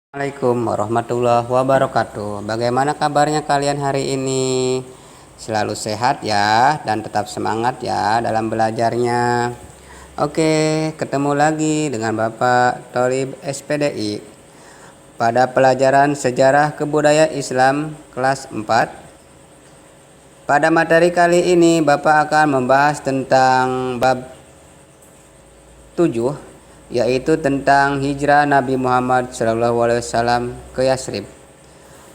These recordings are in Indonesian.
Assalamualaikum warahmatullahi wabarakatuh. Bagaimana kabarnya kalian hari ini? Selalu sehat ya dan tetap semangat ya dalam belajarnya. Oke, ketemu lagi dengan Bapak Tholib SPDI pada pelajaran Sejarah Kebudayaan Islam kelas 4. Pada materi kali ini Bapak akan membahas tentang bab 7, yaitu tentang hijrah Nabi Muhammad SAW ke Yasrib.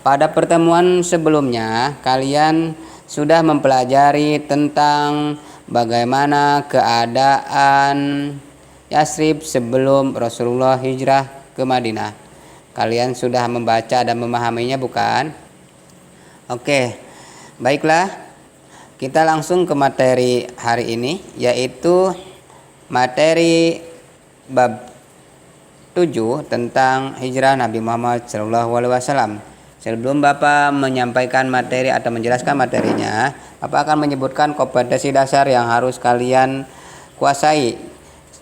Pada pertemuan sebelumnya, kalian sudah mempelajari tentang bagaimana keadaan Yasrib sebelum Rasulullah hijrah ke Madinah. Kalian sudah membaca dan memahaminya, bukan? Oke, baiklah. Kita langsung ke materi hari ini, yaitu materi bab 7 tentang hijrah Nabi Muhammad SAW. Sebelum Bapak menyampaikan materi atau menjelaskan materinya, Bapak akan menyebutkan kompetensi dasar yang harus kalian kuasai.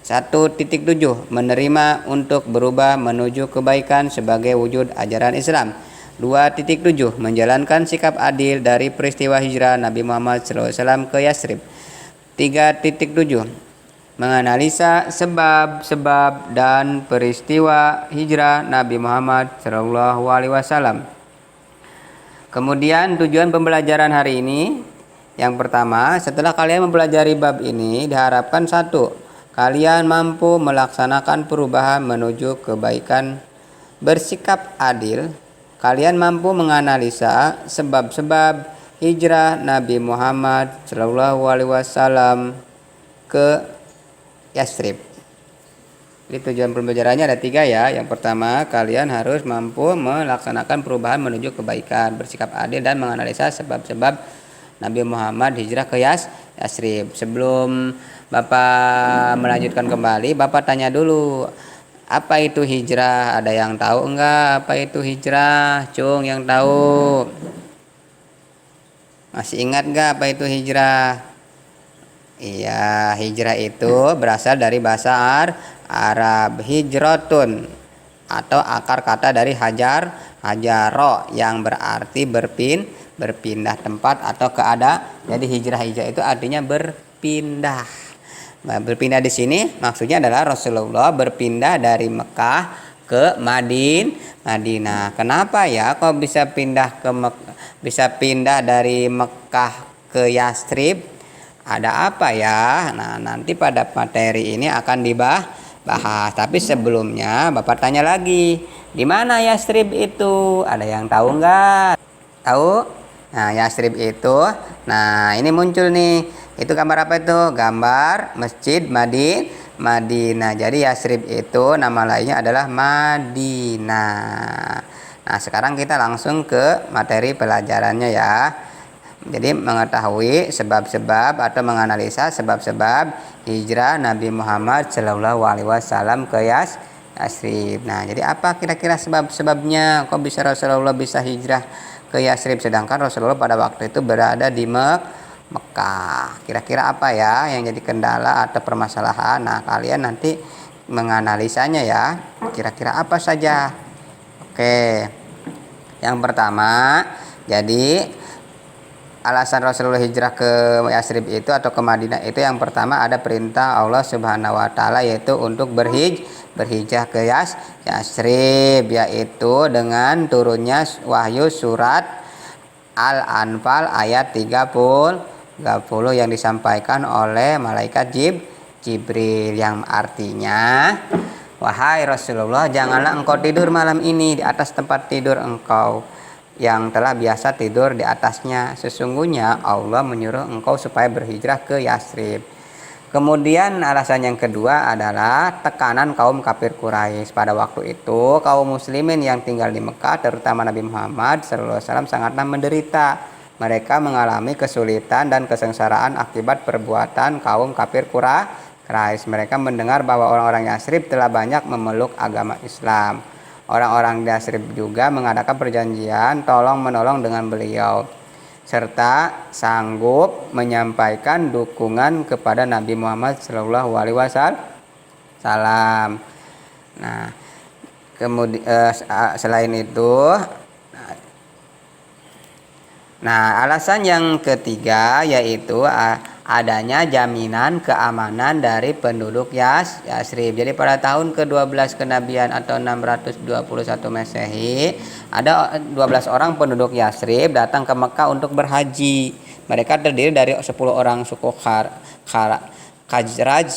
1.7 Menerima untuk berubah menuju kebaikan sebagai wujud ajaran Islam. 2.7 Menjalankan sikap adil dari peristiwa hijrah Nabi Muhammad SAW ke Yasrib. 3.7 Menganalisa sebab-sebab dan peristiwa hijrah Nabi Muhammad SAW. Kemudian tujuan pembelajaran hari ini, yang pertama, setelah kalian mempelajari bab ini, diharapkan 1. Kalian mampu melaksanakan perubahan menuju kebaikan, bersikap adil. Kalian mampu menganalisa sebab-sebab hijrah Nabi Muhammad SAW ke Yasrib. Jadi tujuan pembelajarannya ada 3 ya. Yang pertama, kalian harus mampu melaksanakan perubahan menuju kebaikan, bersikap adil, dan menganalisa sebab-sebab Nabi Muhammad hijrah ke Yasrib. Sebelum Bapak melanjutkan kembali, Bapak tanya dulu, apa itu hijrah? Ada yang tahu enggak apa itu hijrah? Cung, yang tahu. Masih ingat enggak apa itu hijrah? Iya, hijrah itu berasal dari bahasa Arab hijratun, atau akar kata dari hajaro yang berarti berpindah tempat atau keadaan. Jadi hijrah itu artinya berpindah. Nah, berpindah di sini maksudnya adalah Rasulullah berpindah dari Mekah ke Madinah. Kenapa ya kok bisa pindah dari Mekah ke Yasrib? Ada apa ya? Nah, nanti pada materi ini akan dibahas. Tapi sebelumnya Bapak tanya lagi, di mana Yasrib itu? Ada yang tahu nggak? Tahu? Nah, Yasrib itu, nah ini muncul nih. Itu gambar apa itu? Gambar Masjid Madinah. Jadi Yasrib itu nama lainnya adalah Madinah. Nah, sekarang kita langsung ke materi pelajarannya ya. Jadi mengetahui sebab-sebab atau menganalisa sebab-sebab hijrah Nabi Muhammad SAW ke Yasrib. Nah, jadi apa kira-kira sebab-sebabnya? Kok bisa Rasulullah bisa hijrah ke Yasrib sedangkan Rasulullah pada waktu itu berada di Mekah? Kira-kira apa ya yang jadi kendala atau permasalahan? Nah, kalian nanti menganalisanya ya. Kira-kira apa saja? Oke. Yang pertama, jadi alasan Rasulullah hijrah ke Yasrib itu atau ke Madinah itu, yang pertama ada perintah Allah Subhanahu wa taala, yaitu untuk berhijrah ke Yasrib, yaitu dengan turunnya wahyu surat Al-Anfal ayat 30 yang disampaikan oleh malaikat Jibril, yang artinya, wahai Rasulullah, janganlah engkau tidur malam ini di atas tempat tidur engkau yang telah biasa tidur di atasnya. Sesungguhnya Allah menyuruh engkau supaya berhijrah ke Yasrib. Kemudian alasan yang kedua adalah tekanan kaum kafir Quraisy. Pada waktu itu kaum muslimin yang tinggal di Mekah, terutama Nabi Muhammad SAW, sangatlah menderita. Mereka mengalami kesulitan dan kesengsaraan akibat perbuatan kaum kafir Quraisy. Mereka mendengar bahwa orang-orang Yasrib telah banyak memeluk agama Islam. Orang-orang Yasrib juga mengadakan perjanjian tolong-menolong dengan beliau, serta sanggup menyampaikan dukungan kepada Nabi Muhammad SAW. Nah, Kemudian selain itu, nah alasan yang ketiga yaitu adanya jaminan keamanan dari penduduk Yasrib. Jadi pada tahun ke-12 kenabian atau 621 Masehi, ada 12 orang penduduk Yasrib datang ke Mekah untuk berhaji. Mereka terdiri dari 10 orang suku Khazraj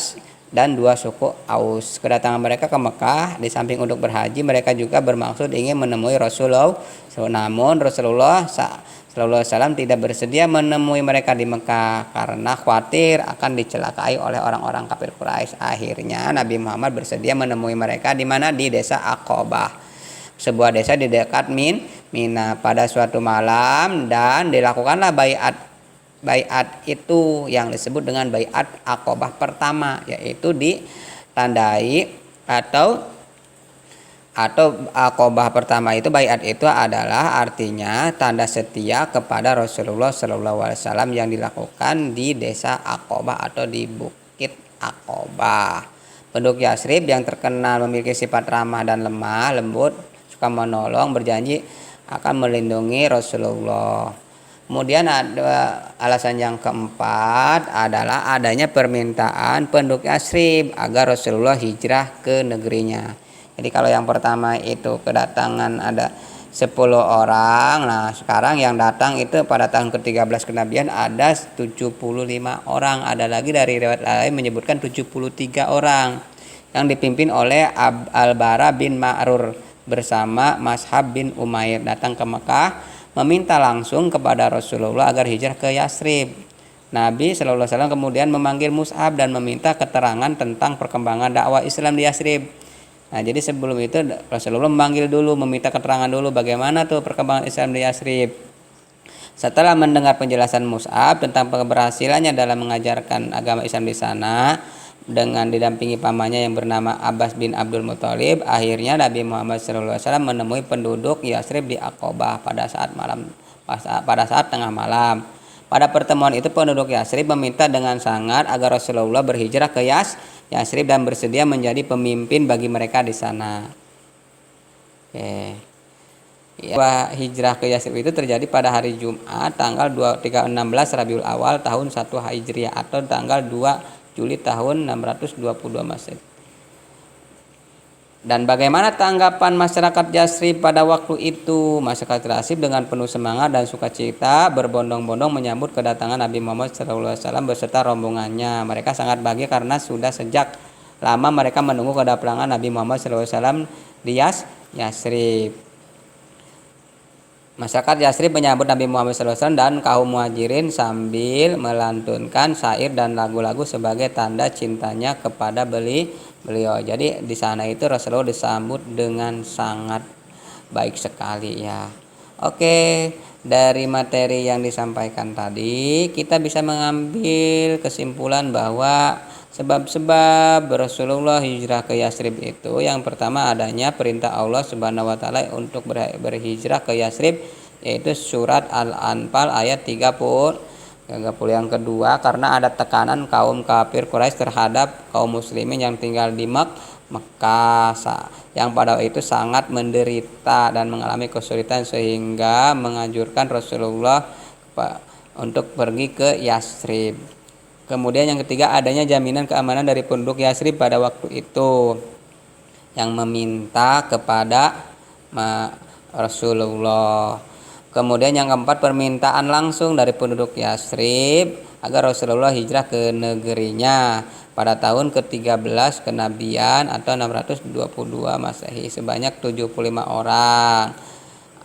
dan 2 suku Aus. Kedatangan mereka ke Mekah di samping untuk berhaji, mereka juga bermaksud ingin menemui Rasulullah. Namun Rasulullah SAW tidak bersedia menemui mereka di Mekah karena khawatir akan dicelakai oleh orang-orang kafir Quraisy. Akhirnya Nabi Muhammad bersedia menemui mereka di mana? Di desa Aqabah, sebuah desa di dekat Mina pada suatu malam, dan dilakukanlah baiat itu yang disebut dengan baiat Aqabah pertama, yaitu ditandai atau Aqabah pertama itu, baiat itu adalah artinya tanda setia kepada Rasulullah SAW yang dilakukan di desa Aqabah atau di bukit Aqabah. Penduduk Yasrib yang terkenal memiliki sifat ramah dan lemah lembut, suka menolong, berjanji akan melindungi Rasulullah. Kemudian ada alasan yang keempat adalah adanya permintaan penduduk Yasrib agar Rasulullah hijrah ke negerinya. Jadi kalau yang pertama itu kedatangan ada 10 orang. Nah sekarang yang datang itu pada tahun ke-13 kenabian ada 75 orang. Ada lagi dari riwayat lain menyebutkan 73 orang yang dipimpin oleh Al-Bara bin Ma'rur bersama Mashab bin Umair datang ke Mekah meminta langsung kepada Rasulullah agar hijrah ke Yasrib. Nabi SAW kemudian memanggil Mus'ab dan meminta keterangan tentang perkembangan dakwah Islam di Yasrib. Nah jadi sebelum itu Rasulullah memanggil dulu, meminta keterangan dulu bagaimana tuh perkembangan Islam di Yasrib. Setelah mendengar penjelasan Mus'ab tentang keberhasilannya dalam mengajarkan agama Islam di sana dengan didampingi pamannya yang bernama Abbas bin Abdul Muthalib, akhirnya Nabi Muhammad SAW menemui penduduk Yasrib di Aqabah pada saat tengah malam. Pada pertemuan itu penduduk Yasrib meminta dengan sangat agar Rasulullah berhijrah ke Yasrib dan bersedia menjadi pemimpin bagi mereka di sana. Hijrah ke Yasrib itu terjadi pada hari Jumat tanggal 16 Rabiul Awal tahun 1 Hijriah atau tanggal 2 Juli tahun 622 Masehi. Dan bagaimana tanggapan masyarakat Yasrib pada waktu itu? Masyarakat Yasrib dengan penuh semangat dan sukacita berbondong-bondong menyambut kedatangan Nabi Muhammad SAW beserta rombongannya. Mereka sangat bahagia karena sudah sejak lama mereka menunggu kedatangan Nabi Muhammad SAW di Yasrib. Masyarakat Yasrib menyambut Nabi Muhammad SAW dan kaum muhajirin sambil melantunkan syair dan lagu-lagu sebagai tanda cintanya kepada beliau. Jadi di sana itu Rasulullah disambut dengan sangat baik sekali ya. Oke, dari materi yang disampaikan tadi kita bisa mengambil kesimpulan bahwa sebab-sebab Rasulullah hijrah ke Yasrib itu yang pertama adanya perintah Allah Subhanahu wa taala untuk berhijrah ke Yasrib, yaitu surat Al-Anfal ayat 30 yang kedua karena ada tekanan kaum kafir Quraisy terhadap kaum muslimin yang tinggal di Mekah yang pada itu sangat menderita dan mengalami kesulitan sehingga menganjurkan Rasulullah untuk pergi ke Yasrib. Kemudian yang ketiga adanya jaminan keamanan dari penduduk Yasrib pada waktu itu yang meminta kepada Rasulullah. Kemudian yang keempat permintaan langsung dari penduduk Yasrib agar Rasulullah hijrah ke negerinya pada tahun ke-13 kenabian atau 622 Masehi sebanyak 75 orang.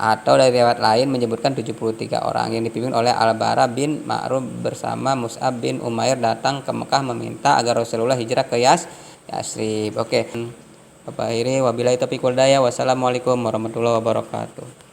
Atau dari riwayat lain menyebutkan 73 orang yang dipimpin oleh Al-Bara bin Ma'rur bersama Mus'ab bin Umair datang ke Mekah meminta agar Rasulullah hijrah ke Yasrib. Oke. Bapak akhiri wabillahi taufiq wal hidayah. Wassalamualaikum warahmatullahi wabarakatuh.